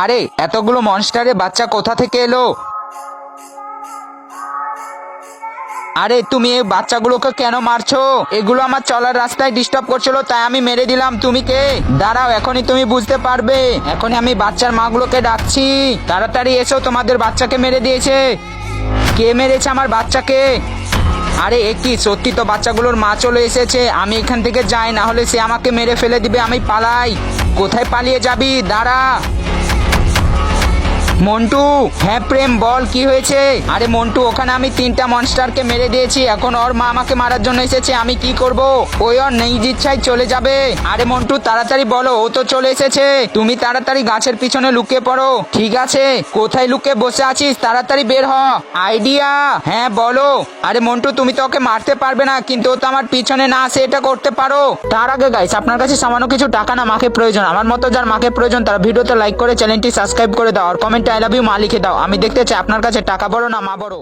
আরে এতগুলো মনস্টারের বাচ্চা কোথা থেকে এলো? আরে তুমি এই বাচ্চাগুলোকে কেন মারছো? এগুলো আমার চলার রাস্তায় ডিস্টার্ব করছিল, তাই আমি মেরে দিলাম। তুমি কে? দাঁড়াও, এখনই তুমি বুঝতে পারবে। এখনই আমি বাচ্চার মাগুলোকে ডাকছি। তাড়াতাড়ি এসো, তোমাদের বাচ্চাকে মেরে দিয়েছে। কে মেরেছে আমার বাচ্চাকে? আরে কি সত্যি তো, বাচ্চাগুলোর মা চলে এসেছে। আমি এখান থেকে যাই, না হলে সে আমাকে মেরে ফেলে দিবে। আমি পালাই। কোথায় পালিয়ে যাবি? দাঁড়া। মন্টু। হ্যাঁ প্রেম, বল কি হয়েছে? আরে মন্টু, ওখানে আমি 3টা মনস্টারকে মেরে দিয়েছি। এখন ওর মা আমাকে মারার জন্য এসেছে। আমি কি করব? ওই ওর নিজ ইচ্ছায় চলে যাবে। আরে মন্টু তাড়াতাড়ি বলো, ও তো চলে এসেছে। তুমি তাড়াতাড়ি গাছের পিছনে লুকিয়ে পড়ো। ঠিক আছে, কোথায় লুকিয়ে বসে আছিস? তাড়াতাড়ি বের হ। আইডিয়া। হ্যাঁ বলো। আরে মন্টু, তুমি তো ওকে মারতে পারবে না, কিন্তু ও তো আমার পিছনে না আসে এটা করতে পারো। তার আগে গাইস, আপনার কাছে সামান্য কিছু টাকা না মাকে প্রয়োজন। আমার মতো যার মাকে প্রয়োজন তারা ভিডিওতে লাইক করে চ্যানেলটি সাবস্ক্রাইব করে দাও আর কমেন্টে আই লাভ ইউ মা লিখে দাও। আমি দেখতে চাই আপনার কাছে টাকা বড় না মা বড়।